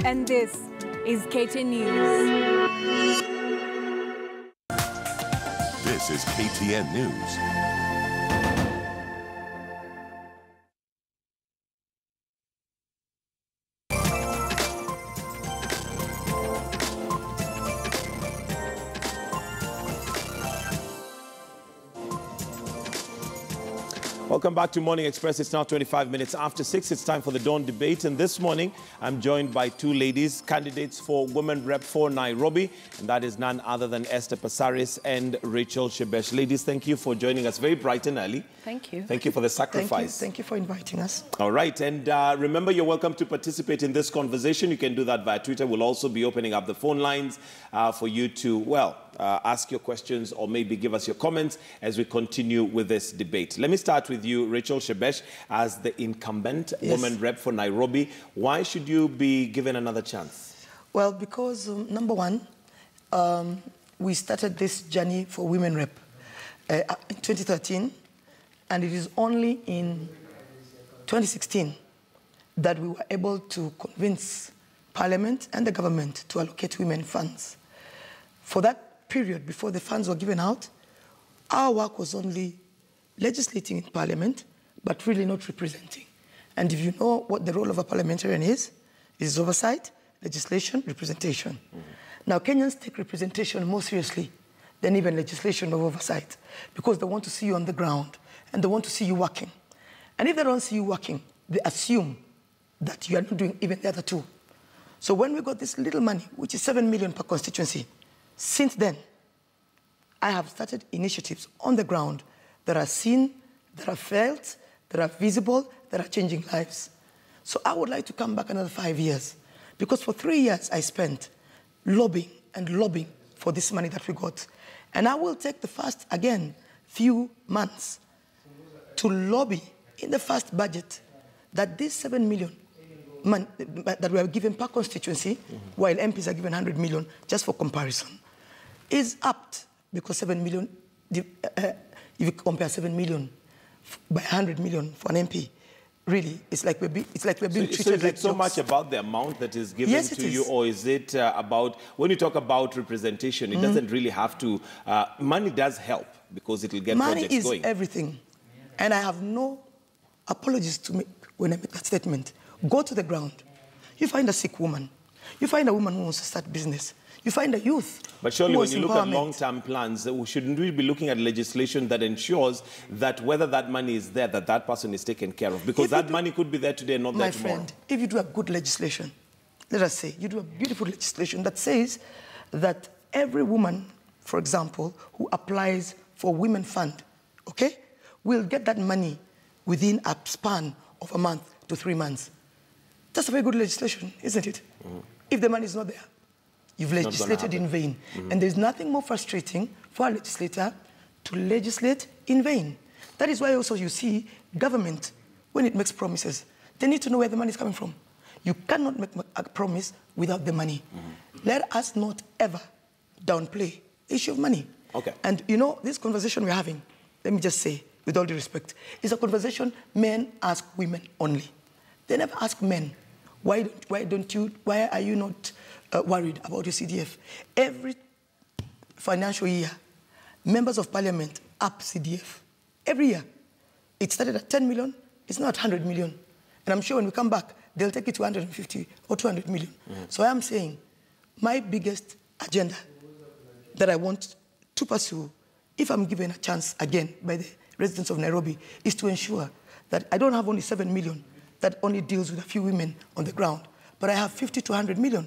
and this is KTN News. This is KTN News. Welcome back to Morning Express. It's now 25 minutes after 6. It's time for the Dawn Debate. And this morning, I'm joined by two ladies, candidates for Women Rep for Nairobi. And that is none other than Esther Passaris and Rachel Shebesh. Ladies, thank you for joining us very bright and early. Thank you. Thank you for the sacrifice. Thank you for inviting us. All right. And remember, you're welcome to participate in this conversation. You can do that via Twitter. We'll also be opening up the phone lines for you to, ask your questions or maybe give us your comments as we continue with this debate. Let me start with you, Rachel Shebesh, as the incumbent Women Rep for Nairobi. Why should you be given another chance? Well, because, number one, we started this journey for Women Rep in 2013, and it is only in 2016 that we were able to convince Parliament and the government to allocate women funds. For that period before the funds were given out, our work was only legislating in Parliament, but really not representing. And if you know what the role of a parliamentarian is oversight, legislation, representation. Mm-hmm. Now, Kenyans take representation more seriously than even legislation or oversight, because they want to see you on the ground, and they want to see you working. And if they don't see you working, they assume that you are not doing even the other two. So when we got this little money, which is 7 million per constituency, since then, I have started initiatives on the ground that are seen, that are felt, that are visible, that are changing lives. So I would like to come back another 5 years, because for 3 years I spent lobbying and lobbying for this money that we got. And I will take the first, again, few months to lobby in the first budget that this 7 million that we are given per constituency, while MPs are given 100 million, just for comparison, is apt, because 7 million, if you compare 7 million by 100 million for an MP, really, it's like we're being treated so is like it so jokes. much about the amount that is given Yes, to it you, is. or is it about, when you talk about representation, it doesn't really have to, money does help, because it will get Money projects going. is everything. And I have no apologies to make when I make that statement. Go to the ground. You find a sick woman. You find a woman who wants to start business. You find a youth. But surely when you look at empowerment. long-term plans, shouldn't we be looking at legislation that ensures that whether that money is there, that person is taken care of? Because that money could be there today and not there tomorrow. My friend, if you do a good legislation, let us say, you do a beautiful legislation that says that every woman, for example, who applies for Women Fund, okay, will get that money within a span of a month to 3 months. That's a very good legislation, isn't it? Mm-hmm. If the money is not there, you've legislated in vain. Mm-hmm. And there's nothing more frustrating for a legislator to legislate in vain. That is why also you see government, when it makes promises, they need to know where the money is coming from. You cannot make a promise without the money. Mm-hmm. Let us not ever downplay the issue of money. Okay. And you know, this conversation we're having, let me just say, with all due respect, is a conversation men ask women only. They never ask men, why are you not worried about your CDF? Every financial year, members of parliament up CDF. Every year. It started at 10 million, it's now at 100 million. And I'm sure when we come back, they'll take it to 150 or 200 million. Mm-hmm. So I am saying, my biggest agenda that I want to pursue, if I'm given a chance again by the residents of Nairobi, is to ensure that I don't have only 7 million that only deals with a few women on the ground, but I have 50 to 100 million,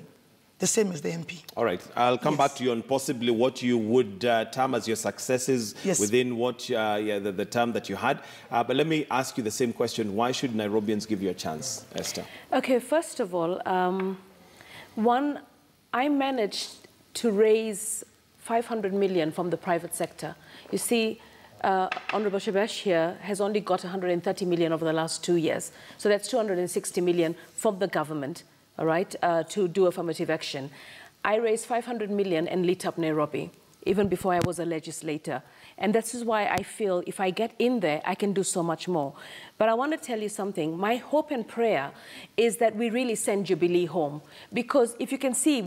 the same as the MP. All right. I'll come back to you on possibly what you would term as your successes within what the term that you had. But let me ask you the same question. Why should Nairobians give you a chance, Esther? Okay, first of all, one, I managed to raise 500 million from the private sector. You see, Honorable Shebesh here has only got 130 million over the last 2 years. So that's 260 million from the government, all right, to do affirmative action. I raised 500 million and lit up Nairobi. even before I was a legislator. And this is why I feel if I get in there, I can do so much more. But I want to tell you something. My hope and prayer is that we really send Jubilee home. Because if you can see,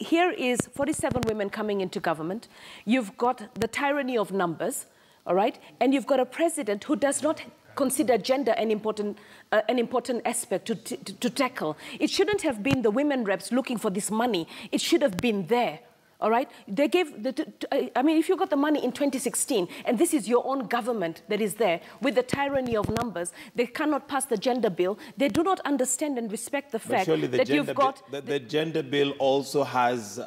here is 47 women coming into government. You've got the tyranny of numbers, all right? And you've got a president who does not consider gender an important aspect to tackle. It shouldn't have been the women reps looking for this money. It should have been there. All right? They gave, I mean, if you got the money in 2016, and this is your own government that is there, with the tyranny of numbers, they cannot pass the gender bill. They do not understand and respect the fact that you've got... The gender bill also has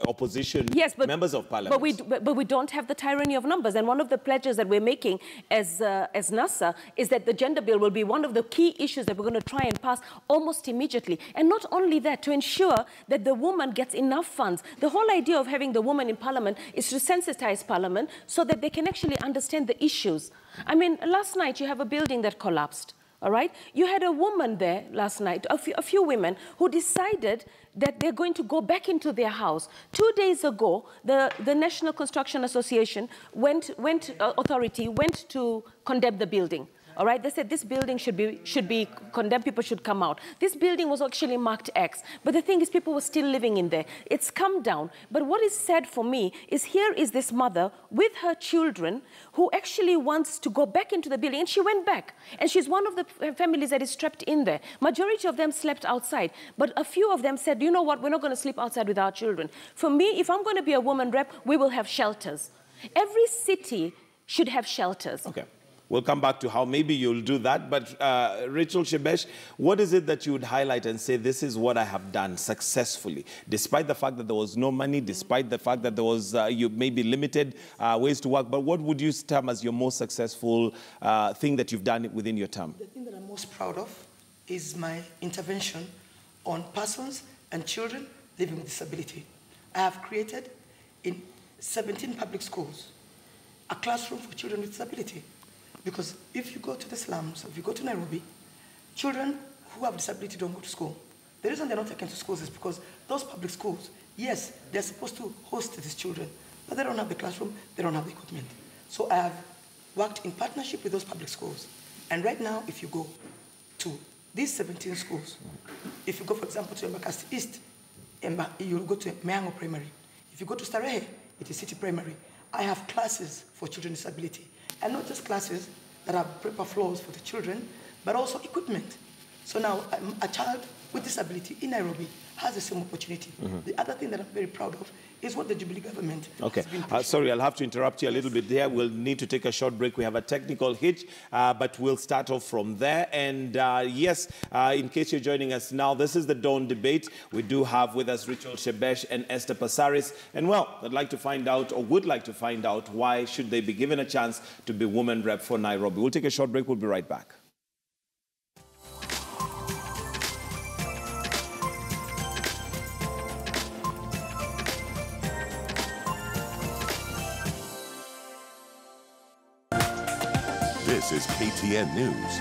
opposition, yes, members of parliament. But we don't have the tyranny of numbers. And one of the pledges that we're making as NASA is that the gender bill will be one of the key issues that we're going to try and pass almost immediately. And not only that, to ensure that the woman gets enough funds. The whole idea of having the woman in parliament is to sensitize parliament so that they can actually understand the issues. I mean, last night you have a building that collapsed, all right? You had a woman there last night, a few women, who decided that they're going to go back into their house. 2 days ago, the National Construction Association authority went to condemn the building. All right, they said this building should be condemned, people should come out. This building was actually marked X, but the thing is people were still living in there. It's come down. But what is sad for me is here is this mother with her children who actually wants to go back into the building, and she went back. And she's one of the families that is trapped in there. Majority of them slept outside, but a few of them said, you know what, we're not going to sleep outside with our children. For me, if I'm going to be a woman rep, we will have shelters. Every city should have shelters. Okay. We'll come back to how maybe you'll do that. But Rachel Shebesh, what is it that you would highlight and say, this is what I have done successfully, despite the fact that there was no money, despite the fact that there was, you maybe limited ways to work, but what would you term as your most successful thing that you've done within your term? The thing that I'm most proud of is my intervention on persons and children living with disability. I have created in 17 public schools a classroom for children with disability. Because if you go to the slums, if you go to Nairobi, children who have disability don't go to school. The reason they're not taken to schools is because those public schools, yes, they're supposed to host these children, but they don't have the classroom, they don't have the equipment. So I have worked in partnership with those public schools. And right now, if you go to these 17 schools, if you go, for example, to Embakasi East, you'll go to Meango Primary. If you go to Starehe, it is City Primary. I have classes for children with disability. And not just classes that have proper floors for the children, but also equipment. So now a child with disability in Nairobi has the same opportunity. The other thing that I'm very proud of is what the Jubilee government has been pushing. Sorry, I'll have to interrupt you a little bit there. We'll need to take a short break. We have a technical hitch, but we'll start off from there. And yes, in case you're joining us now, this is the Dawn Debate. We do have with us Rachel Shebesh and Esther Passaris. And well, I'd like to find out, or would like to find out, why should they be given a chance to be women rep for Nairobi. We'll take a short break. We'll be right back. This is KTN News.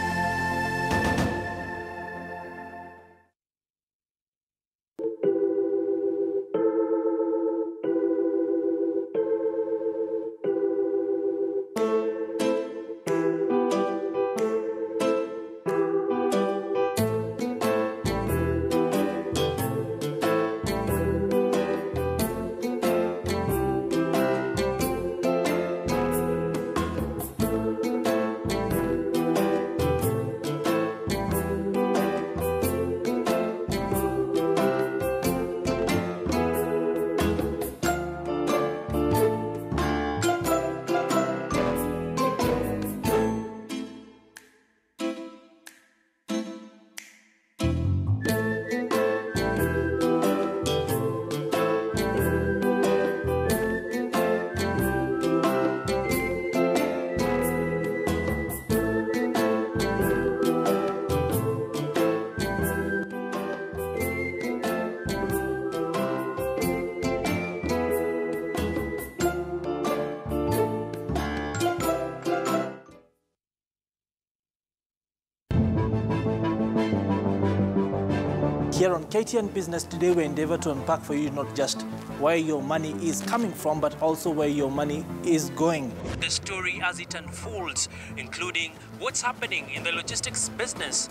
Here on KTN Business today, we endeavor to unpack for you not just where your money is coming from, but also where your money is going. The story as it unfolds, including what's happening in the logistics business,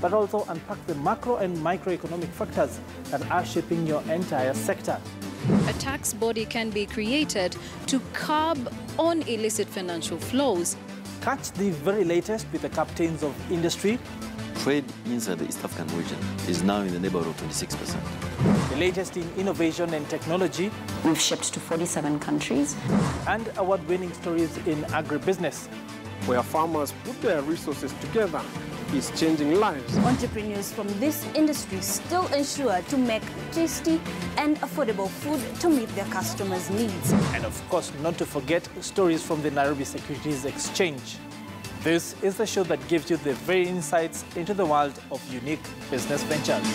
But also unpack the macro and microeconomic factors that are shaping your entire sector. A tax body can be created to curb on illicit financial flows. Catch the very latest with the captains of industry. Trade inside the East African region is now in the neighborhood of 26%. The latest in innovation and technology. We've shipped to 47 countries. And award-winning stories in agribusiness. Where farmers put their resources together is changing lives. Entrepreneurs from this industry still ensure to make tasty and affordable food to meet their customers' needs. And of course, not to forget stories from the Nairobi Securities Exchange. This is the show that gives you the very insights into the world of unique business ventures.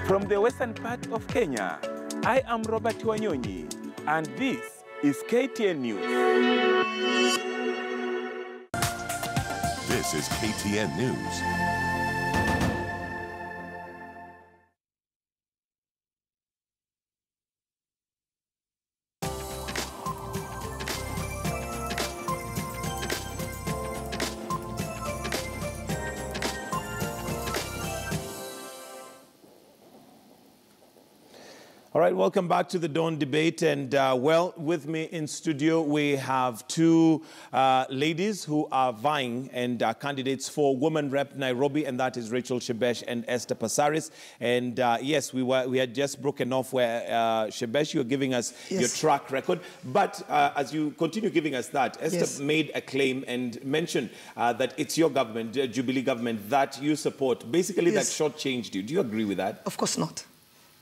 From the western part of Kenya, I am Robert Wanyonyi, and this is KTN News. This is KTN News. All right, welcome back to the Dawn Debate. And well, with me in studio, we have two ladies who are vying and are candidates for Women Rep Nairobi, and that is Rachel Shebesh and Esther Passaris. And yes, we had just broken off where Shebesh, you're giving us your track record. But as you continue giving us that, Esther made a claim and mentioned that it's your government, Jubilee government, that you support. Basically, that shortchanged you. Do you agree with that? Of course not.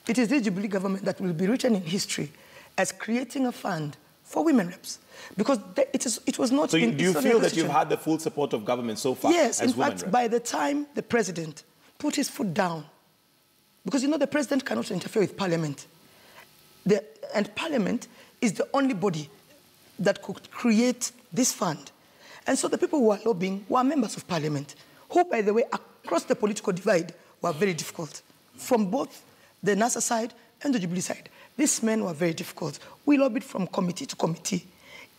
It is the Jubilee government that will be written in history as creating a fund for women reps. Because it was not... So do you feel that you've had the full support of government so far? Yes, as in fact, by the time the president put his foot down, because, you know, the president cannot interfere with parliament. And parliament is the only body that could create this fund. And so the people who are lobbying were members of parliament, who, by the way, across the political divide, were very difficult, from both the NASA side and the Jubilee side. These men were very difficult. We lobbied from committee to committee.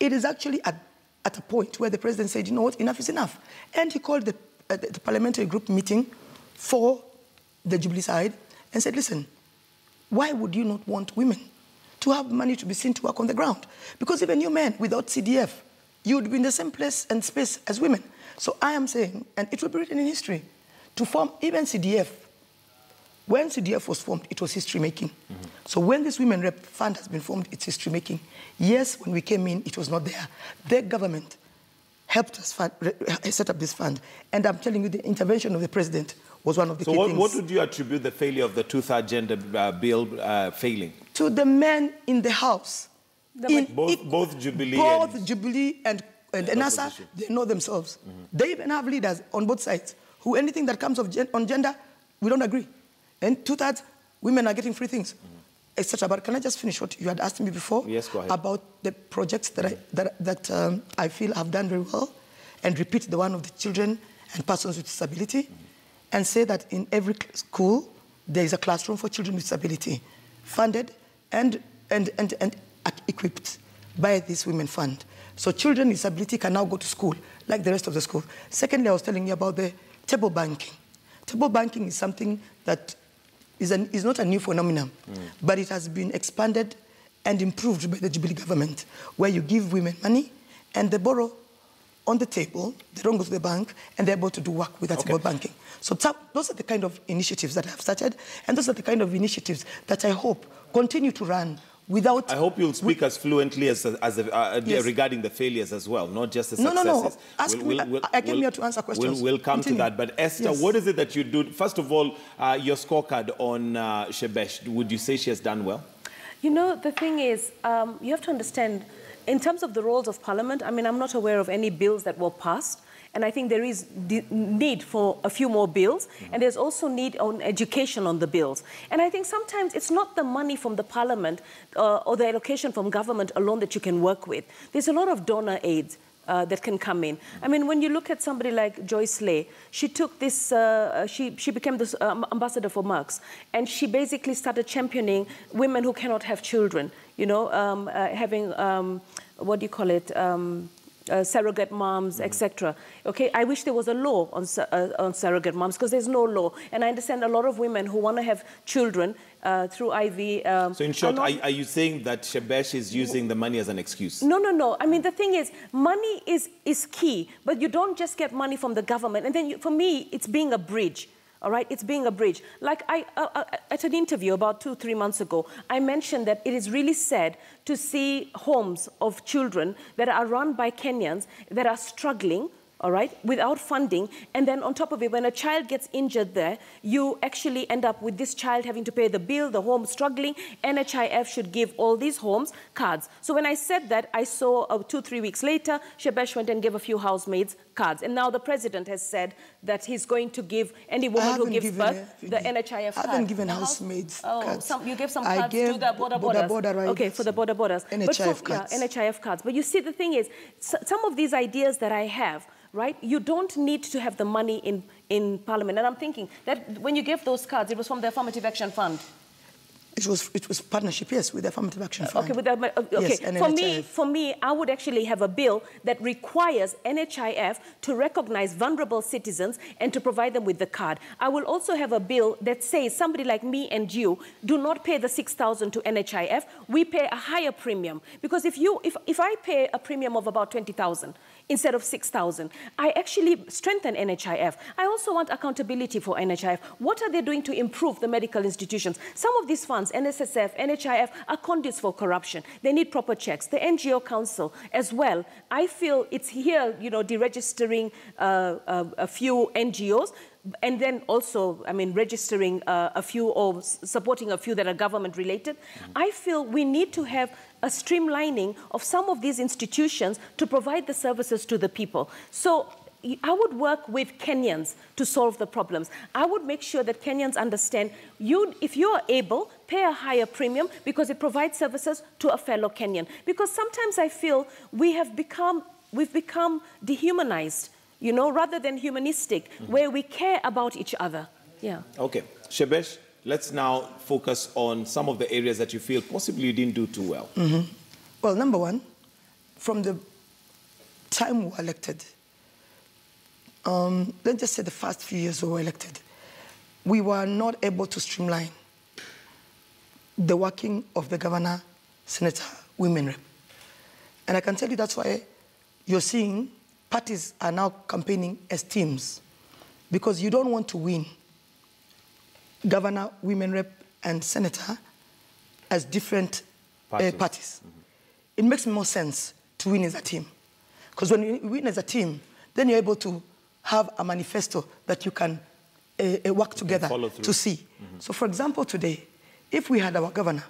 It is actually at a point where the president said, you know what, enough is enough. And he called the parliamentary group meeting for the Jubilee side and said, listen, why would you not want women to have money to be seen to work on the ground? Because even you men, without CDF, you would be in the same place and space as women. So I am saying, and it will be written in history, to form even CDF. When CDF was formed, it was history-making. So when this Women Rep Fund has been formed, it's history-making. Yes, when we came in, it was not there. The government helped us set up this fund. And I'm telling you, the intervention of the president was one of the key things. So what would you attribute the failure of the two-third gender bill failing? To the men in the House. Both Jubilee and NASA, they know themselves. They even have leaders on both sides who anything that comes on gender, we don't agree. And two-thirds, women are getting free things, etc. But can I just finish what you had asked me before? Yes, go ahead. About the projects that I feel have done very well, and repeat the one of the children and persons with disability, and say that in every school, there is a classroom for children with disability, funded and equipped by this Women Fund. So children with disability can now go to school like the rest of the schools. Secondly, I was telling you about the table banking. Table banking is something that is not a new phenomenon, but it has been expanded and improved by the Jubilee government, where you give women money and they borrow on the table, they don't go to the bank, and they're able to do work with that table banking. So those are the kind of initiatives that I have started, and those are the kind of initiatives that I hope continue to run without... I hope you'll speak as fluently as yes. regarding the failures as well, not just the successes. No. I came here to answer questions. We'll come to that. But Esther, what is it that you do? First of all, your scorecard on Shebesh, would you say she has done well? You know, the thing is, you have to understand, in terms of the roles of Parliament, I mean, I'm not aware of any bills that were passed. And I think there is need for a few more bills. And there's also need on education on the bills. And I think sometimes it's not the money from the Parliament or the allocation from government alone that you can work with. There's a lot of donor aid that can come in. I mean, when you look at somebody like Joyce Lay, she took this, she became this ambassador for Merck's, and she basically started championing women who cannot have children, you know, having, what do you call it, surrogate moms, etc. Okay, I wish there was a law on surrogate moms, because there's no law. And I understand a lot of women who want to have children through IV. So in short, are you saying that Shebesh is using the money as an excuse? No. I mean, the thing is, money is key, but you don't just get money from the government. And then, for me, it's being a bridge. All right, it's being a bridge. Like at an interview about 2-3 months ago, I mentioned that it is really sad to see homes of children that are run by Kenyans that are struggling, all right, without funding. And then on top of it, when a child gets injured there, you actually end up with this child having to pay the bill, the home struggling. NHIF should give all these homes cards. So when I said that, I saw 2-3 weeks later, Shebesh went and gave a few housemaids cards. And now the president has said that he's going to give any woman who gives birth the NHIF card. I haven't given housemaids cards. You gave some cards to the border borders. Okay, for the border borders. NHIF cards. Yeah, NHIF cards. But you see, the thing is, some of these ideas that I have, right? You don't need to have the money in Parliament. And I'm thinking that when you gave those cards, it was from the Affirmative Action Fund. It was partnership, yes, with the Affirmative Action Fund. Okay, Yes, for me, I would actually have a bill that requires NHIF to recognize vulnerable citizens and to provide them with the card. I will also have a bill that says somebody like me and you do not pay the 6,000 to NHIF. We pay a higher premium, because if I pay a premium of about 20,000 instead of 6,000, I actually strengthen NHIF. I also want accountability for NHIF. What are they doing to improve the medical institutions? Some of these funds, NSSF, NHIF, are conduits for corruption. They need proper checks. The NGO Council as well. I feel it's here, you know, deregistering a few NGOs, and then also, I mean, registering a few or supporting a few that are government-related. I feel we need to have a streamlining of some of these institutions to provide the services to the people. So I would work with Kenyans to solve the problems. I would make sure that Kenyans understand, if you are able, pay a higher premium because it provides services to a fellow Kenyan. Because sometimes I feel we've become dehumanized, you know, rather than humanistic, where we care about each other. Yeah. Okay. Shebesh, let's now focus on some of the areas that you feel possibly you didn't do too well. Well, number one, from the time we were elected, let's just say the first few years we were elected, we were not able to streamline the working of the governor, senator, women rep. And I can tell you that's why you're seeing parties are now campaigning as teams, because you don't want to win governor, women rep, and senator as different parties. It makes more sense to win as a team. Because when you win as a team, then you're able to have a manifesto that you can work together to see. So for example, today, if we had our governor,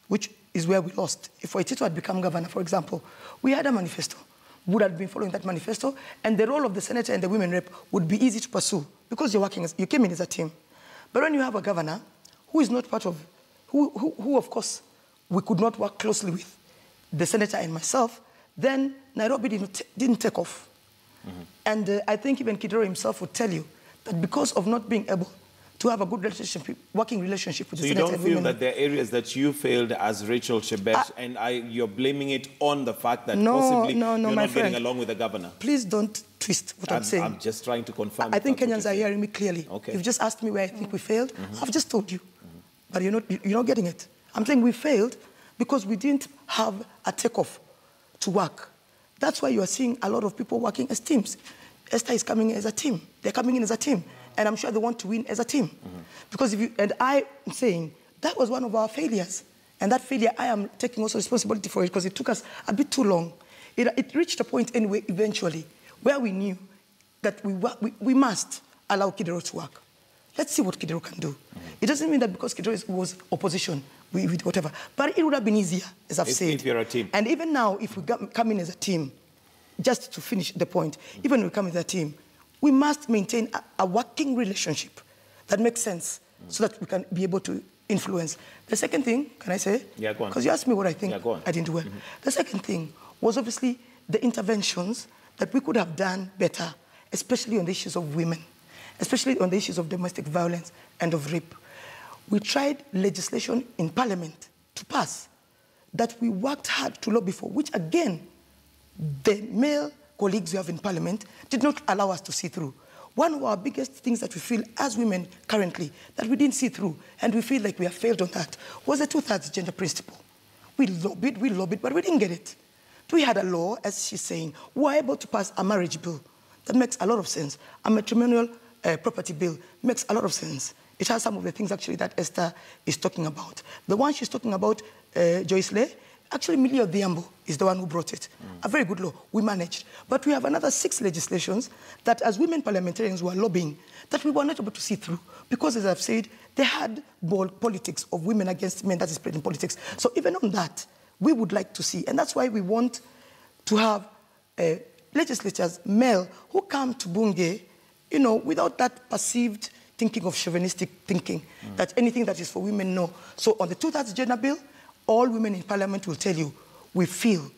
which is where we lost, if Waitito had become governor, for example, we had a manifesto, would have been following that manifesto, and the role of the senator and the women rep would be easy to pursue because you came in as a team. But when you have a governor who is not part of, who of course, we could not work closely with, the senator and myself, then Nairobi didn't take off. And I think even Kidero himself would tell you that because of not being able to have a good relationship, working relationship with so the Senate. Senate. So you don't feel that there are areas that you failed as Rachel Shebesh, and you're blaming it on the fact that possibly you're not getting along with the governor? Please don't twist what I'm saying. I'm just trying to confirm. I think Kenyans are hearing me clearly. Okay. You've just asked me where I think we failed. I've just told you. But you're not getting it. I'm saying we failed because we didn't have a takeoff to work. That's why you are seeing a lot of people working as teams. Esther is coming as a team. They're coming in as a team. And I'm sure they want to win as a team. Because I'm saying that was one of our failures. And that failure, I am taking also responsibility for it because it took us a bit too long. It reached a point anyway, eventually, where we knew that we must allow Kidero to work. Let's see what Kidero can do. It doesn't mean that because Kidero was opposition, we whatever. But it would have been easier, as I've said. If you're a team. And even now, if we come in as a team, just to finish the point, even if we come as a team, we must maintain a working relationship that makes sense so that we can be able to influence. The second thing, can I say? Yeah, go on. Because you asked me what I think go on. I didn't do well. The second thing was obviously the interventions that we could have done better, especially on the issues of women, especially on the issues of domestic violence and of rape. We tried legislation in Parliament to pass that we worked hard to lobby for, which again, the male colleagues we have in Parliament did not allow us to see through. One of our biggest things that we feel as women currently that we didn't see through, and we feel like we have failed on that, was the 2/3 gender principle. We lobbied, but we didn't get it. We had a law, as she's saying, we were able to pass a marriage bill. That makes a lot of sense. A matrimonial property bill makes a lot of sense. It has some of the things actually that Esther is talking about. The one she's talking about, Joyce Lay, actually, Millie Odhiambo is the one who brought it. A very good law. We managed. But we have another 6 legislations that, as women parliamentarians, were lobbying, that we were not able to see through. Because, as I've said, they had bold politics of women against men that is spread in politics. So even on that, we would like to see. And that's why we want to have legislators, male, who come to Bunge, you know, without that perceived thinking of chauvinistic thinking, that anything that is for women, no. So on the 2/3 gender bill, all women in Parliament will tell you, we feel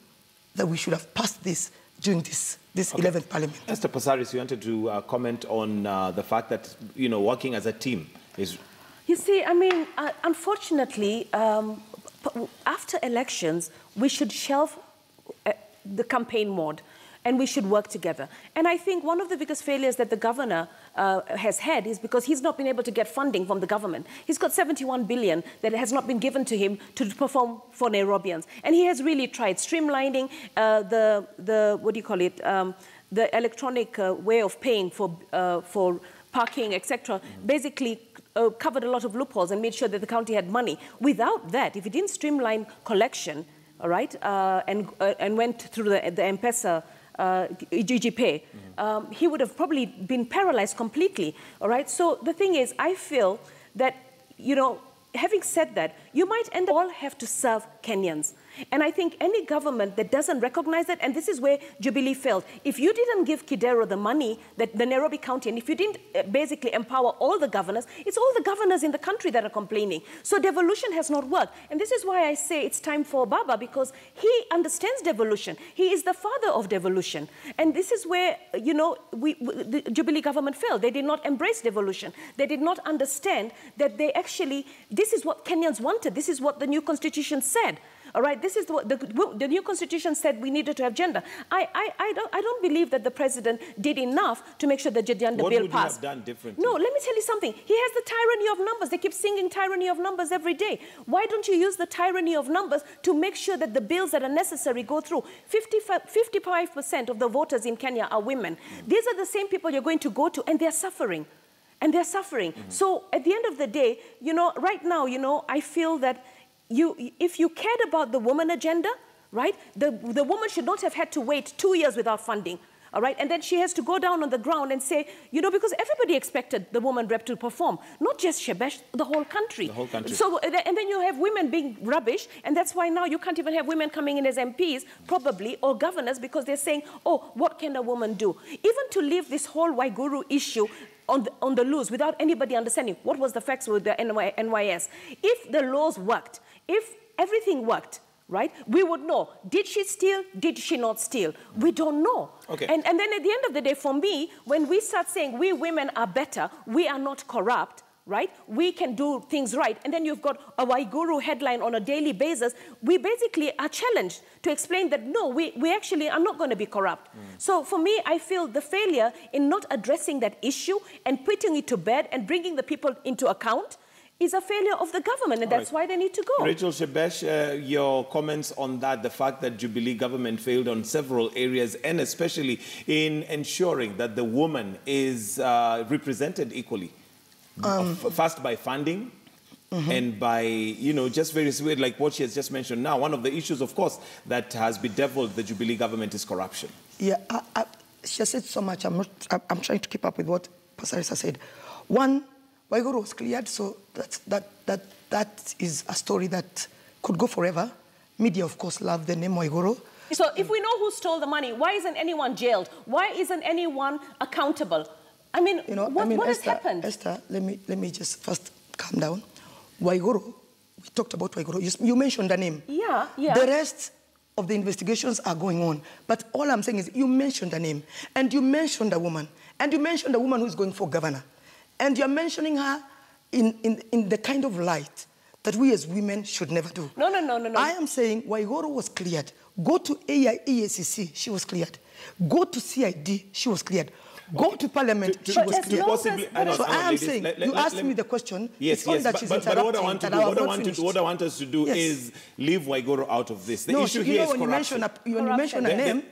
that we should have passed this during this 11th Parliament. Esther Passaris, you wanted to comment on the fact that, you know, working as a team is... You see, I mean, unfortunately, after elections, we should shelve the campaign mode and we should work together. And I think one of the biggest failures that the governor has had is because he's not been able to get funding from the government. He's got 71 billion that has not been given to him to perform for Nairobians. And he has really tried streamlining the electronic way of paying for parking, etc. Basically covered a lot of loopholes and made sure that the county had money. Without that, if he didn't streamline collection, all right, and went through the M-Pesa GGPay, he would have probably been paralyzed completely, all right? So the thing is, I feel that, you know, having said that, you might end up all have to serve Kenyans. And I think any government that doesn't recognize that, and this is where Jubilee failed, if you didn't give Kidero the money, that the Nairobi County, and if you didn't basically empower all the governors, it's all the governors in the country that are complaining. So devolution has not worked. And this is why I say it's time for Baba, because he understands devolution. He is the father of devolution. And this is where, you know, the Jubilee government failed. They did not embrace devolution. They did not understand that they actually, this is what Kenyans wanted. This is what the new constitution said. All right, this is what the new constitution said we needed to have gender. I don't believe that the president did enough to make sure that the gender bill passed. What would you have done differently? No, let me tell you something. He has the tyranny of numbers. They keep singing tyranny of numbers every day. Why don't you use the tyranny of numbers to make sure that the bills that are necessary go through? 55% of the voters in Kenya are women. These are the same people you're going to go to, and they're suffering. And they're suffering. So at the end of the day, you know, right now, you know, I feel that if you cared about the woman agenda, right, the woman should not have had to wait 2 years without funding, all right? And then she has to go down on the ground and say, you know, because everybody expected the woman rep to perform, not just Shebesh, the whole country. The whole country. So, and then you have women being rubbish, and that's why now you can't even have women coming in as MPs, probably, or governors, because they're saying, oh, what can a woman do? Even to leave this whole Waiguru issue on the loose without anybody understanding what was the facts with the NYS. If the laws worked, if everything worked, right, we would know. Did she steal? Did she not steal? We don't know. Okay. And then at the end of the day, for me, when we start saying we women are better, we are not corrupt, right? We can do things right. And then you've got a Waiguru headline on a daily basis. We basically are challenged to explain that, no, we actually are not going to be corrupt. So for me, I feel the failure in not addressing that issue and putting it to bed and bringing the people into account is a failure of the government, and that's why they need to go. Rachel Shebesh, your comments on that, the fact that Jubilee government failed on several areas, and especially in ensuring that the woman is represented equally. First by funding, and by, you know, just various ways, like what she has just mentioned now. One of the issues, of course, that has bedeviled the Jubilee government is corruption. Yeah, she has said so much. I'm trying to keep up with what Passaris has said. One, Waiguru was cleared, so that is a story that could go forever. Media, of course, love the name Waiguru. So if we know who stole the money, why isn't anyone jailed? Why isn't anyone accountable? I mean, you know, what has Esther, happened? Esther, let me just first calm down. Waiguru, we talked about Waiguru. You mentioned the name. Yeah, yeah. The rest of the investigations are going on. But all I'm saying is you mentioned the name, and you mentioned a woman, and you mentioned a woman who's going for governor. And you're mentioning her in the kind of light that we as women should never do. No. I am saying Waiguru was cleared. Go to EACC, she was cleared. Go to CID, she was cleared. Go to Parliament, she was cleared. So I am saying, you asked me the question. Yes, but what I want us to do is leave Waiguru out of this. The issue here is corruption. When you mention a name,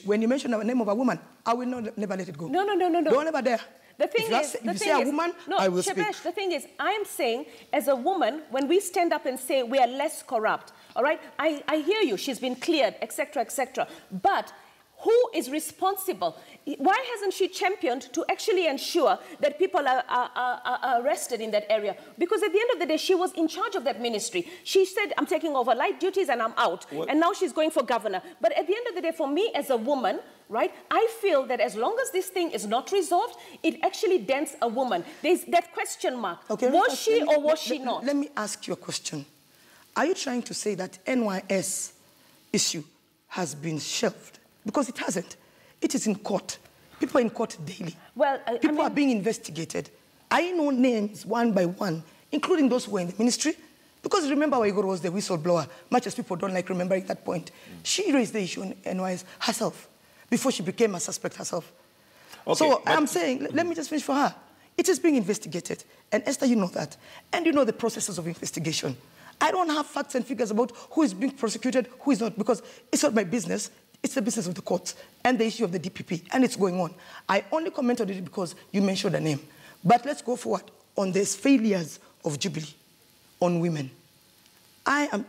when you mention the name of a woman, I will never let it go. No. Don't ever dare. The thing is, if you say a woman, I will speak. The thing is, I am saying, as a woman, when we stand up and say we are less corrupt, all right, I hear you, she's been cleared, etc., etc. But who is responsible? Why hasn't she championed to actually ensure that people are arrested in that area? Because at the end of the day, she was in charge of that ministry. She said, I'm taking over light duties and I'm out. What? And now she's going for governor. But at the end of the day, for me as a woman, right, I feel that as long as this thing is not resolved, it actually dents a woman. There's that question mark. Okay, was she or was she not? Let me ask you a question. Are you trying to say that NYS issue has been shelved? Because it hasn't. It is in court. People are in court daily. Well, people are being investigated. I know names one by one, including those who were in the ministry. Because remember, Waiguru was the whistleblower, much as people don't like remembering that point. She raised the issue in NYS herself before she became a suspect herself. Okay, so I'm saying, let me just finish for her. It is being investigated. And Esther, you know that. And you know the processes of investigation. I don't have facts and figures about who is being prosecuted, who is not, because it's not my business. It's the business of the courts and the issue of the DPP, and it's going on. I only commented on it because you mentioned a name. But let's go forward on these failures of Jubilee on women. I am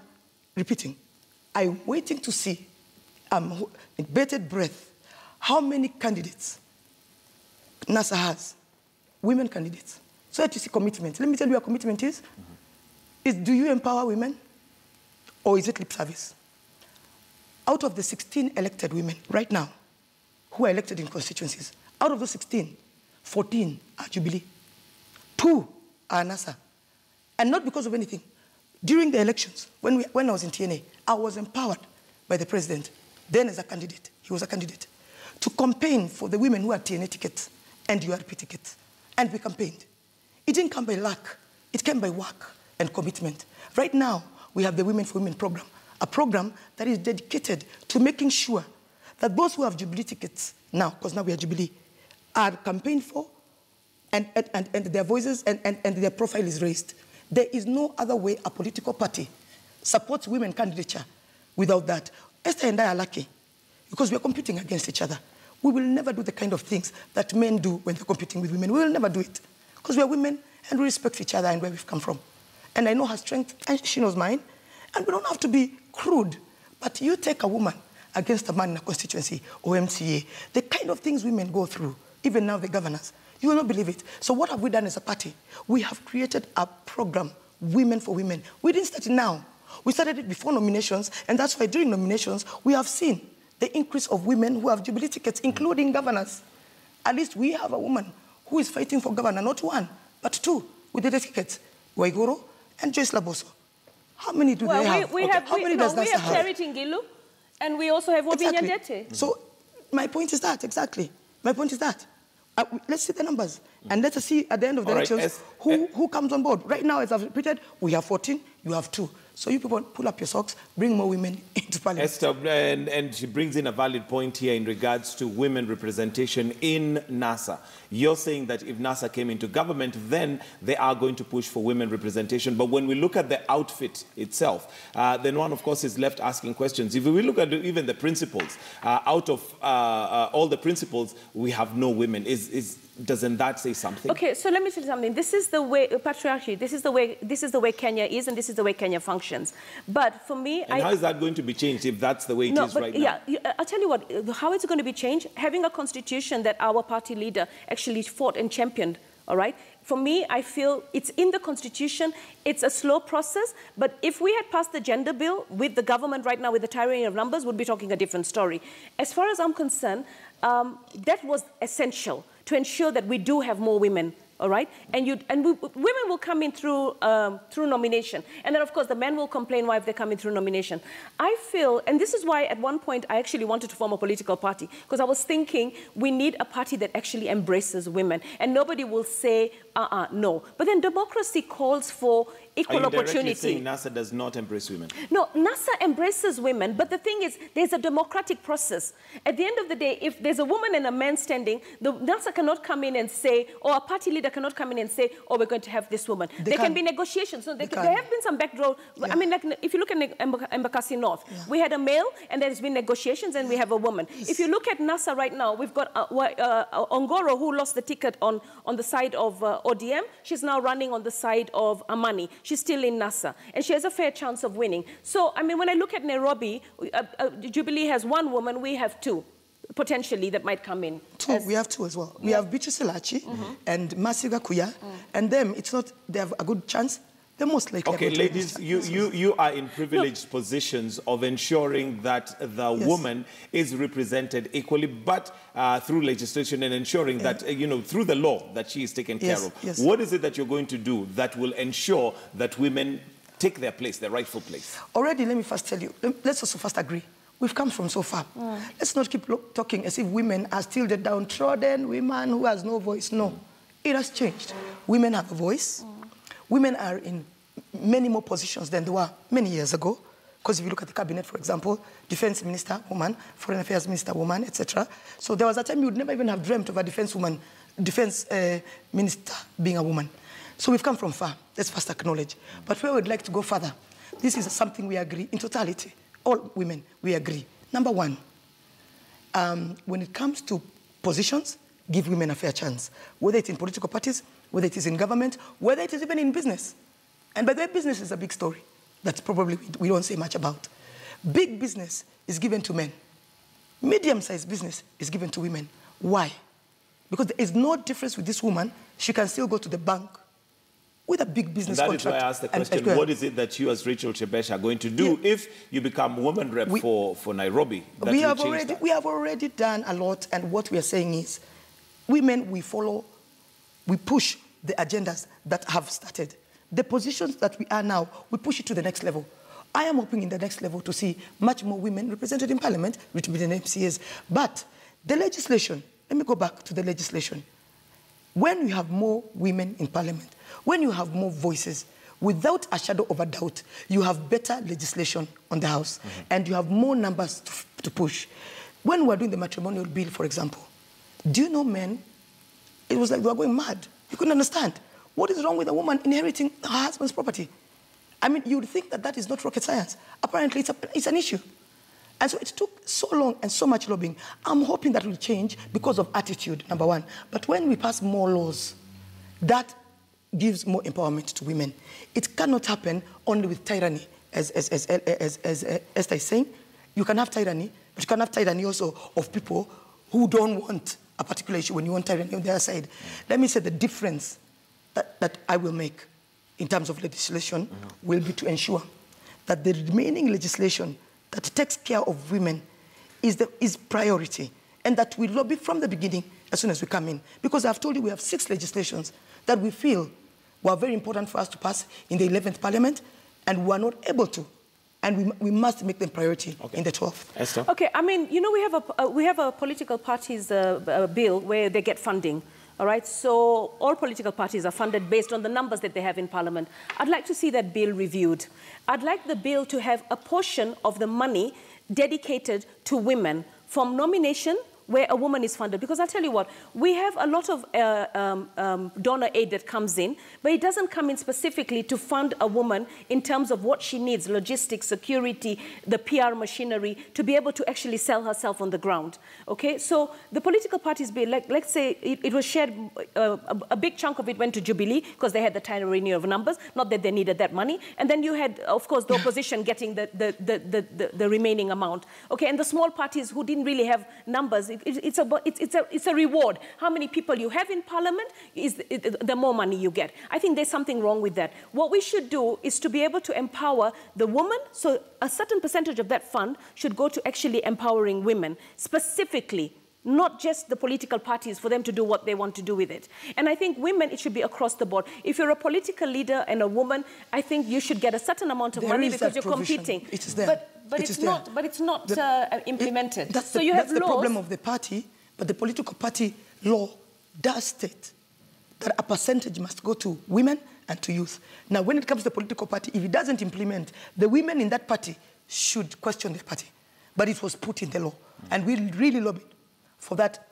repeating, I'm waiting to see, in bated breath, how many candidates NASA has, women candidates. So that you see commitment. Let me tell you what commitment is. Do you empower women, or is it lip service? Out of the 16 elected women right now who are elected in constituencies, out of those 16, 14 are Jubilee. 2 are NASA. And not because of anything. During the elections, when I was in TNA, I was empowered by the president, then as a candidate, he was a candidate, to campaign for the women who had TNA tickets and URP tickets. And we campaigned. It didn't come by luck. It came by work and commitment. Right now, we have the Women for Women program. A program that is dedicated to making sure that those who have Jubilee tickets now, because now we are Jubilee, are campaigned for and their voices and their profile is raised. There is no other way a political party supports women candidature without that. Esther and I are lucky because we are competing against each other. We will never do the kind of things that men do when they're competing with women. We will never do it because we are women and we respect each other and where we've come from. And I know her strength and she knows mine. And we don't have to be crude, but you take a woman against a man in a constituency or MCA, the kind of things women go through, even now the governors, you will not believe it. So what have we done as a party? We have created a program, Women for Women. We didn't start it now. We started it before nominations, and that's why during nominations, we have seen the increase of women who have Jubilee tickets, including governors. At least we have a woman who is fighting for governor, not 1, but 2, with the tickets, Waiguru and Joyce Laboso. How many do they have? We have Charity Ngilu, and we also have Wobinya Dete. So my point is that, exactly. My point is that Let's see the numbers. And let us see at the end of the elections who comes on board. Right now, as I've repeated, we have 14, you have 2. So you people pull up your socks, bring more women into parliament. Esther, and she brings in a valid point here in regards to women representation in NASA. You're saying that if NASA came into government, then they are going to push for women representation. But when we look at the outfit itself, then one, of course, is left asking questions. If we look at even the principals, out of all the principals, we have no women. Doesn't that say something? Okay, so let me tell you something. This is the way patriarchy. This is the way Kenya is, and this is the way Kenya functions. But for me, and how is that going to be changed if that's the way it is right now? Yeah, I'll tell you what. How it's going to be changed? Having a constitution that our party leader actually fought and championed. All right. For me, I feel it's in the constitution. It's a slow process. But if we had passed the gender bill with the government right now, with the tyranny of numbers, we'd be talking a different story. As far as I'm concerned, that was essential to ensure that we do have more women, all right? And women will come in through nomination. And then, of course, the men will complain why they come in through nomination. I feel, and this is why at one point I actually wanted to form a political party, because I was thinking we need a party that actually embraces women. And nobody will say, no. But then democracy calls for equal opportunity. Are you saying NASA does not embrace women? No, NASA embraces women, but the thing is, there's a democratic process. At the end of the day, if there's a woman and a man standing, the NASA cannot come in and say, or a party leader cannot come in and say, oh, we're going to have this woman. There can be negotiations. So there have been some backdoor. Yeah. I mean, like, if you look at Embakasi North, we had a male, and there's been negotiations, and we have a woman. Yes. If you look at NASA right now, we've got Ongoro, who lost the ticket on the side of ODM. She's now running on the side of Amani. She's still in NASA, and she has a fair chance of winning. So, I mean, when I look at Nairobi, Jubilee has 1 woman, we have 2, potentially, that might come in. 2, we have 2 as well. We have Bichu Selachi and Masiga Kuya, and them, it's not, they have a good chance. They're most likely. Okay, ladies, you are in privileged positions of ensuring that the woman is represented equally, but through legislation and ensuring that, through the law that she is taken care of. Yes. What is it that you're going to do that will ensure that women take their place, their rightful place? Already, let me first tell you, let's also first agree. We've come from so far. Let's not keep talking as if women are still the downtrodden woman who has no voice. No, it has changed. Women have a voice. Women are in many more positions than they were many years ago. Because if you look at the cabinet, for example, defense minister, woman, foreign affairs minister, woman, etc. So there was a time you would never even have dreamt of a defense minister being a woman. So we've come from far. Let's first acknowledge. But where we'd like to go further, this is something we agree in totality. All women, we agree. Number 1, when it comes to positions, give women a fair chance. Whether it's in political parties, whether it is in government, whether it is even in business. And by the way, business is a big story that probably we don't say much about. Big business is given to men. Medium-sized business is given to women. Why? Because there is no difference with this woman. She can still go to the bank with a big business contract. That is why I asked the question, what is it that you as Rachel Shebesh are going to do if you become woman rep for Nairobi? We have already done a lot, and what we are saying is, women, we push the agendas that have started. The positions that we are now, we push it to the next level. I am hoping in the next level to see much more women represented in parliament, within MCAs. But the legislation, let me go back to the legislation. When you have more women in parliament, when you have more voices, without a shadow of a doubt, you have better legislation on the House, and you have more numbers to push. When we were doing the matrimonial bill, for example, do you know men, it was like they were going mad. You couldn't understand. What is wrong with a woman inheriting her husband's property? I mean, you would think that that is not rocket science. Apparently, it's an issue. And so it took so long and so much lobbying. I'm hoping that will change because of attitude, number 1. But when we pass more laws, that gives more empowerment to women. It cannot happen only with tyranny, as Esther is saying. You can have tyranny, but you can have tyranny also of people who don't want a particular issue when you want tyranny on their side. Let me say the difference that I will make in terms of legislation will be to ensure that the remaining legislation that takes care of women is priority, and that we lobby from the beginning as soon as we come in. Because I've told you we have 6 legislations that we feel were very important for us to pass in the 11th Parliament, and we are not able to. and we must make them priority in the 12th. Esther? Okay, I mean, you know, we have a political parties bill where they get funding. All right, so all political parties are funded based on the numbers that they have in Parliament. I'd like to see that bill reviewed. I'd like the bill to have a portion of the money dedicated to women from nomination where a woman is funded. Because I'll tell you what, we have a lot of donor aid that comes in, but it doesn't come in specifically to fund a woman in terms of what she needs, logistics, security, the PR machinery, to be able to actually sell herself on the ground. Okay, so the political parties bill, like, let's say it was shared, a big chunk of it went to Jubilee because they had the tyranny of numbers, not that they needed that money. And then you had, of course, the opposition getting the remaining amount. Okay, and the small parties who didn't really have numbers, it's a reward. How many people you have in Parliament is the more money you get. I think there's something wrong with that. What we should do is to be able to empower the woman, so a certain percentage of that fund should go to actually empowering women, specifically, not just the political parties for them to do what they want to do with it. And I think women, it should be across the board. If you're a political leader and a woman, I think you should get a certain amount of money because you're competing. It is there. But it's not implemented. That's the problem of the party, but the political party law does state that a percentage must go to women and to youth. Now, when it comes to the political party, if it doesn't implement, the women in that party should question the party. But it was put in the law. And we really lobbied for that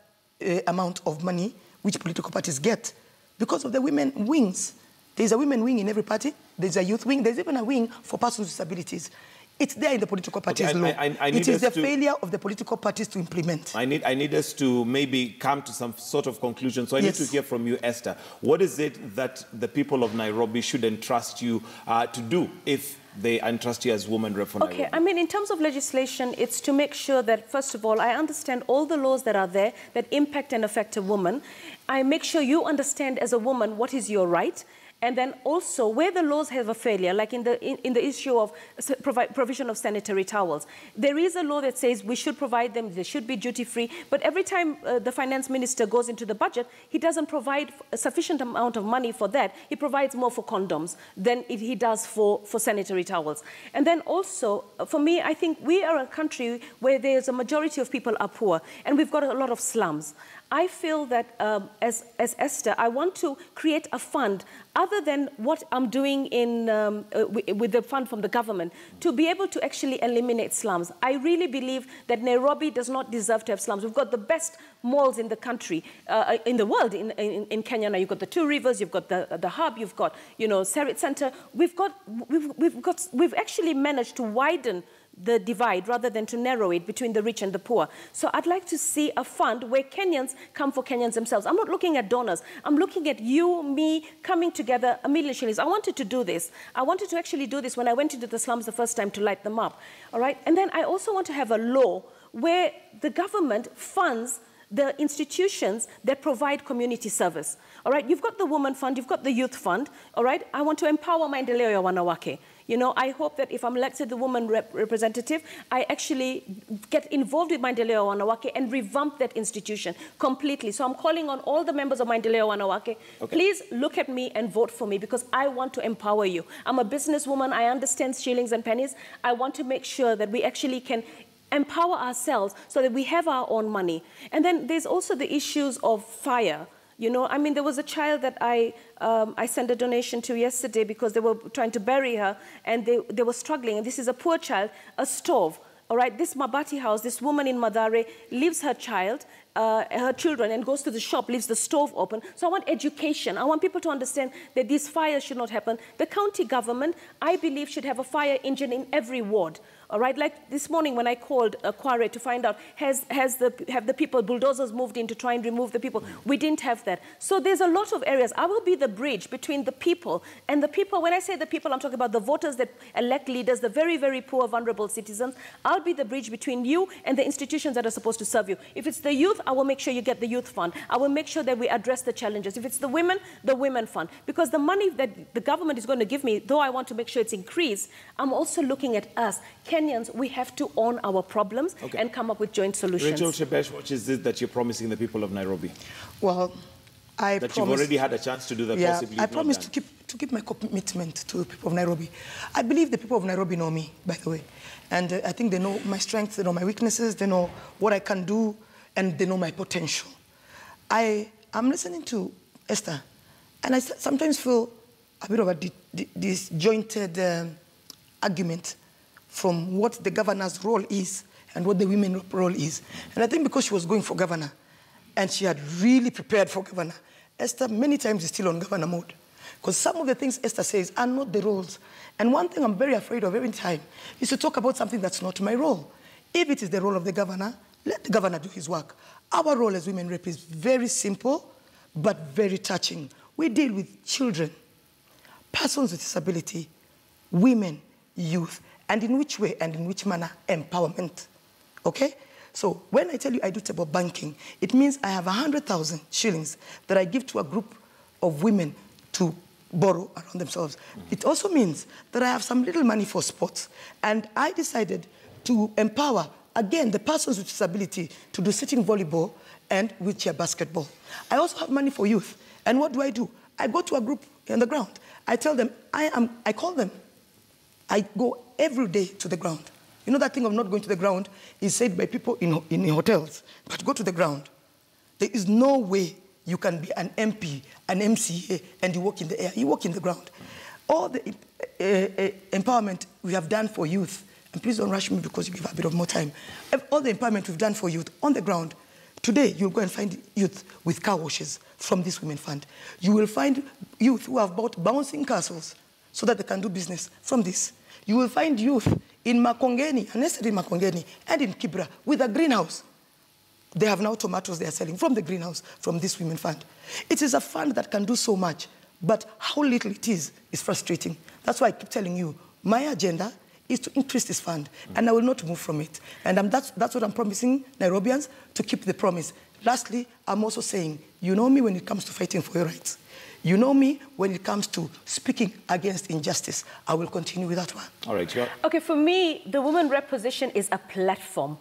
amount of money which political parties get because of the women wings. There's a women wing in every party. There's a youth wing. There's even a wing for persons with disabilities. It's there in the political parties law. It is the failure of the political parties to implement. I need us to maybe come to some sort of conclusion. So I need to hear from you, Esther. What is it that the people of Nairobi should entrust you to do if they entrust you as woman rep for Nairobi? Okay, I mean, in terms of legislation, it's to make sure that, first of all, I understand all the laws that are there that impact and affect a woman. I make sure you understand as a woman what is your right. And then also, where the laws have a failure, like in the issue of provision of sanitary towels, there is a law that says we should provide them, they should be duty-free, but every time the finance minister goes into the budget, he doesn't provide a sufficient amount of money for that. He provides more for condoms than he does for sanitary towels. And then also, for me, I think we are a country where there's a majority of people are poor, and we've got a lot of slums. I feel that as Esther, I want to create a fund other than what I'm doing with the fund from the government to be able to actually eliminate slums. I really believe that Nairobi does not deserve to have slums. We've got the best malls in the country, in the world, in Kenya. Now you've got the Two Rivers, you've got the Hub, you've got, Sarit Center. We've actually managed to widen the divide rather than to narrow it between the rich and the poor. So I'd like to see a fund where Kenyans come for Kenyans themselves. I'm not looking at donors. I'm looking at you, me, coming together, $1 million shillings. I wanted to do this. I wanted to actually do this when I went into the slums the first time to light them up. All right? And then I also want to have a law where the government funds the institutions that provide community service. All right? You've got the Women Fund, you've got the Youth Fund. All right? I want to empower Maendeleo ya Wanawake. I hope that if I'm elected the woman representative, I actually get involved with Maendeleo ya Wanawake and revamp that institution completely. So I'm calling on all the members of Maendeleo ya Wanawake, please look at me and vote for me because I want to empower you. I'm a businesswoman. I understand shillings and pennies. I want to make sure that we actually can empower ourselves so that we have our own money. And then there's also the issues of fire. I mean, there was a child that I sent a donation to yesterday because they were trying to bury her and they were struggling. And this is a poor child, a stove. All right, this Mabati house, this woman in Mathare leaves her children and goes to the shop, leaves the stove open. So I want education. I want people to understand that these fires should not happen. The county government, I believe, should have a fire engine in every ward. All right, like this morning when I called Kware to find out, have the people, bulldozers moved in to try and remove the people? We didn't have that. So there's a lot of areas. I will be the bridge between the people and the people. When I say the people, I'm talking about the voters that elect leaders, the very, very poor, vulnerable citizens. I'll be the bridge between you and the institutions that are supposed to serve you. If it's the youth, I will make sure you get the youth fund. I will make sure that we address the challenges. If it's the women fund. Because the money that the government is going to give me, though I want to make sure it's increased, I'm also looking at us. Kenyans, we have to own our problems and come up with joint solutions. Rachel Shebesh, what is it that you're promising the people of Nairobi? Well, That you've already had a chance to do that, possibly. I promise to keep my commitment to the people of Nairobi. I believe the people of Nairobi know me, by the way. And I think they know my strengths, they know my weaknesses, they know what I can do, and they know my potential. I'm listening to Esther, and I sometimes feel a bit of a disjointed argument from what the governor's role is and what the women's role is. And I think because she was going for governor, and she had really prepared for governor, Esther many times is still on governor mode. Because some of the things Esther says are not the roles. And one thing I'm very afraid of every time is to talk about something that's not my role. If it is the role of the governor, let the governor do his work. Our role as women rep is very simple, but very touching. We deal with children, persons with disability, women, youth, and in which way and in which manner? Empowerment. Okay? So when I tell you I do table banking, it means I have 100,000 shillings that I give to a group of women to borrow around themselves. It also means that I have some little money for sports. And I decided to empower, again, the persons with disability to do sitting volleyball and wheelchair basketball. I also have money for youth. And what do? I go to a group on the ground. I tell them, I call them. I go every day to the ground. You know that thing of not going to the ground is said by people in hotels, but go to the ground. There is no way you can be an MP, an MCA, and you walk in the air. You walk in the ground. All the empowerment we have done for youth, and please don't rush me because you give a bit of more time. All the empowerment we've done for youth on the ground, today you'll go and find youth with car washes from this Women Fund. You will find youth who have bought bouncing castles so that they can do business from this. You will find youth in Makongeni, and nested in Makongeni, and in Kibra, with a greenhouse. They have now tomatoes they are selling from the greenhouse, from this Women Fund. It is a fund that can do so much, but how little it is frustrating. That's why I keep telling you, my agenda is to increase this fund, and I will not move from it. And that's what I'm promising Nairobians, to keep the promise. Lastly, I'm also saying, you know me when it comes to fighting for your rights. You know me when it comes to speaking against injustice. I will continue with that one. All right, sure. Okay, for me, the women rep position is a platform.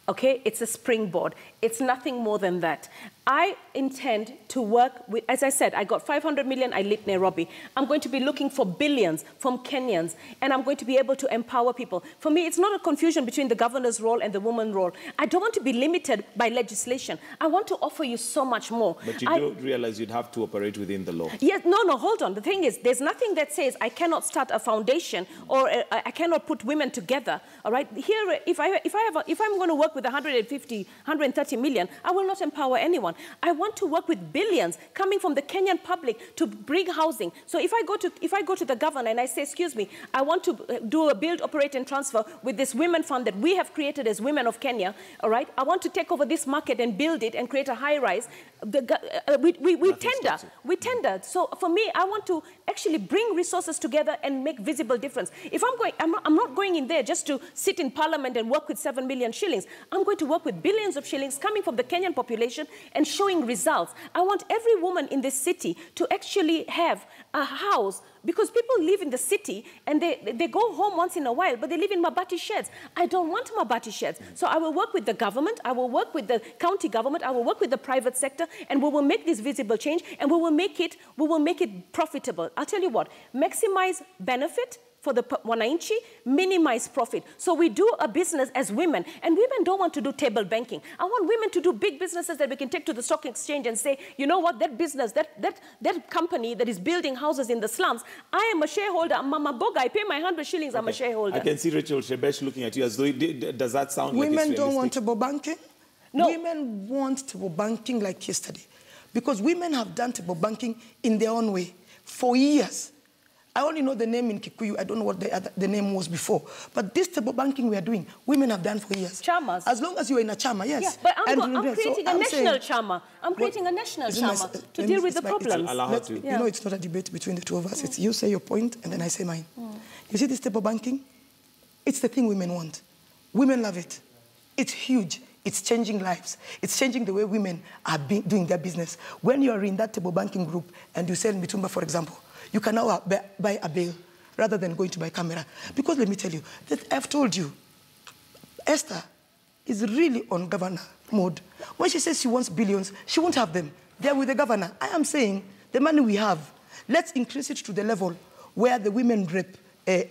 Okay, it's a springboard. It's nothing more than that. I intend to work with, as I said, I got 500 million, I lit Nairobi. I'm going to be looking for billions from Kenyans, and I'm going to be able to empower people. For me, it's not a confusion between the governor's role and the woman's role. I don't want to be limited by legislation. I want to offer you so much more. But you do realize you'd have to operate within the law. Yes, no, hold on. The thing is, there's nothing that says I cannot start a foundation or I cannot put women together, all right? Here, if I'm going to work with 150, 130 million, I will not empower anyone. I want to work with billions coming from the Kenyan public to bring housing. So if I go to the governor and I say, excuse me, I want to do a build, operate, and transfer with this women fund that we have created as Women of Kenya, all right? I want to take over this market and build it and create a high-rise. We tender. So for me, I want to actually bring resources together and make visible difference. If I'm not going in there just to sit in parliament and work with 7 million shillings. I'm going to work with billions of shillings coming from the Kenyan population and showing results. I want every woman in this city to actually have a house, because people live in the city and they go home once in a while, but they live in Mabati sheds. I don't want Mabati sheds. So I will work with the government, I will work with the county government, I will work with the private sector, and we will make this visible change, and we will make it profitable. I'll tell you what, maximize benefit for the wananchi, minimize profit. So we do a business as women, and women don't want to do table banking. I want women to do big businesses that we can take to the stock exchange and say, you know what, that business, that company that is building houses in the slums, I am a shareholder, I'm Mama Boga, I pay my 100 shillings, I'm a shareholder. I can see Rachel Shebesh looking at you as though, does that sound like it's realistic? Women don't want table banking? No. Women want table banking like yesterday, because women have done table banking in their own way for years. I only know the name in Kikuyu. I don't know what the name was before. But this table banking we are doing, women have done for years. Chamas. As long as you're in a chama, yes. Yeah, but I'm creating a national chama. I'm creating a national chama to deal with the problems. You know, it's not a debate between the two of us. It's you say your point, and then I say mine. You see this table banking? It's the thing women want. Women love it. It's huge. It's changing lives. It's changing the way women are doing their business. When you are in that table banking group and you sell mitumba, for example, you can now buy a bale rather than going to buy camera. Because let me tell you, that I've told you, Esther is really on governor mode. When she says she wants billions, she won't have them. They're with the governor. I am saying the money we have, let's increase it to the level where the women rep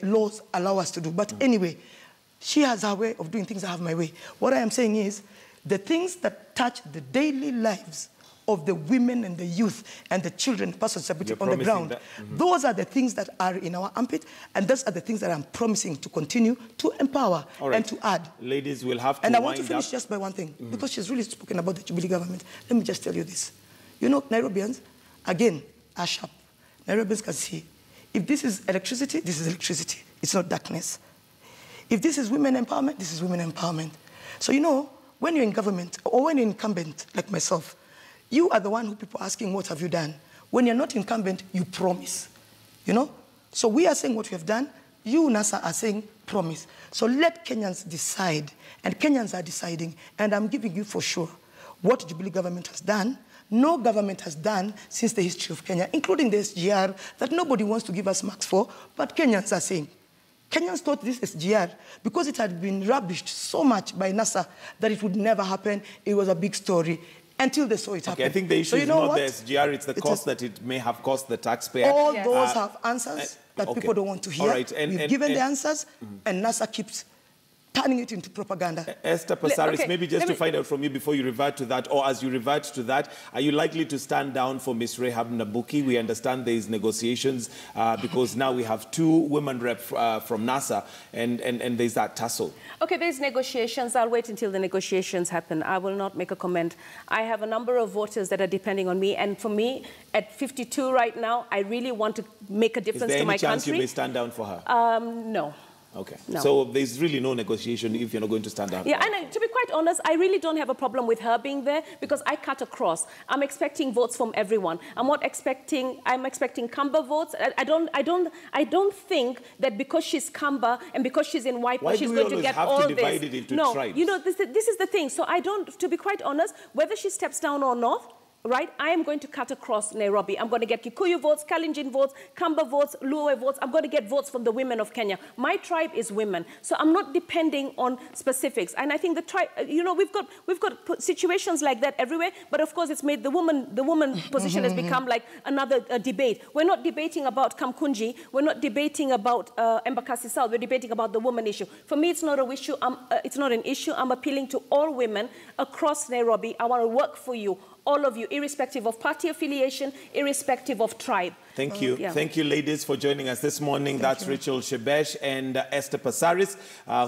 laws allow us to do. But anyway, she has her way of doing things, I have my way. What I am saying is the things that touch the daily lives of the women and the youth and the children, persons with disability on the ground, those are the things that are in our armpit, and those are the things that I'm promising to continue to empower and to add. Ladies, we'll have to And I want to finish just by one thing, because she's really spoken about the Jubilee government. Let me just tell you this. You know, Nairobians, again, are sharp. Nairobians can see, if this is electricity, this is electricity. It's not darkness. If this is women empowerment, this is women empowerment. So, you know, when you're in government, or when you're incumbent, like myself, you are the one who people are asking, what have you done? When you're not incumbent, you promise, you know? So we are saying what we have done. You, NASA, are saying promise. So let Kenyans decide, and Kenyans are deciding, and I'm giving you for sure what Jubilee government has done. No government has done since the history of Kenya, including the SGR, that nobody wants to give us marks for, but Kenyans are saying. Kenyans thought this SGR, because it had been rubbished so much by NASA that it would never happen. It was a big story. Until they saw it happen. I think the issue is not the SGR, it's the cost that it may have cost the taxpayer. All those have answers that people don't want to hear. All right. We've given the answers, and NASA keeps turning it into propaganda. Esther Passaris, maybe just to find out from you before you revert to that, or as you revert to that, are you likely to stand down for Ms. Rehab Nabuki? We understand there is negotiations because now we have 2 women rep from NASA, and there's that tussle. Okay, there's negotiations. I'll wait until the negotiations happen. I will not make a comment. I have a number of voters that are depending on me, and for me, at 52 right now, I really want to make a difference to my country. Is there any chance you may stand down for her? No. Okay. No. So there's really no negotiation if you're not going to stand down. Yeah, and to be quite honest, I really don't have a problem with her being there because I cut across. I'm expecting votes from everyone. I'm expecting Kamba votes. I don't think that because she's Kamba and because she's in Wiper, she's going to get all this. Why do we always have to divide it into tribes? You know, this is the thing. So I don't, to be quite honest, whether she steps down or not, right, I am going to cut across Nairobi. I'm going to get Kikuyu votes, Kalenjin votes, Kamba votes, Luo votes. I'm going to get votes from the women of Kenya. My tribe is women, so I'm not depending on specifics. And I think the tribe, you know, we've got situations like that everywhere. But of course, it's made the woman position has become like another debate. We're not debating about Kamkunji. We're not debating about Embakasi South. We're debating about the woman issue. For me, it's not an issue. It's not an issue. I'm appealing to all women across Nairobi. I want to work for you. All of you, irrespective of party affiliation, irrespective of tribe. Thank you. Thank you, ladies, for joining us this morning. That's Rachel Shebesh and Esther Passaris,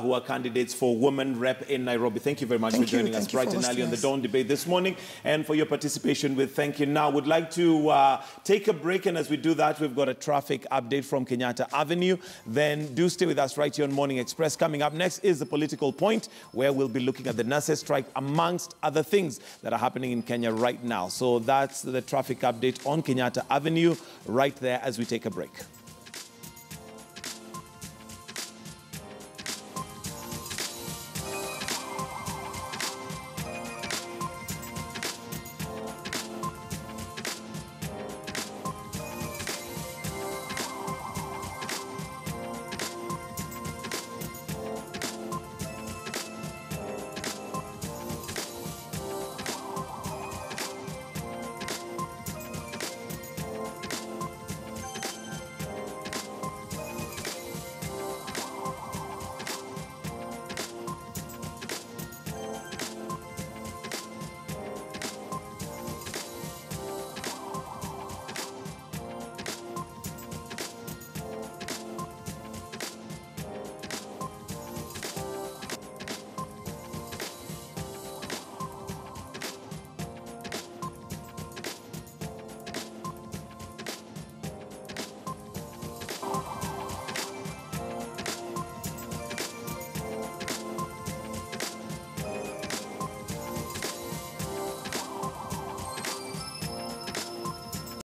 who are candidates for Women Rep in Nairobi. Thank you very much for joining us bright and early on the Dawn Debate this morning, and for your participation with Thank You Now. Would like to take a break, and as we do that, we've got a traffic update from Kenyatta Avenue. Then do stay with us right here on Morning Express. Coming up next is the Political Point, where we'll be looking at the nurses' strike, amongst other things that are happening in Kenya right now. So that's the traffic update on Kenyatta Avenue, right there as we take a break.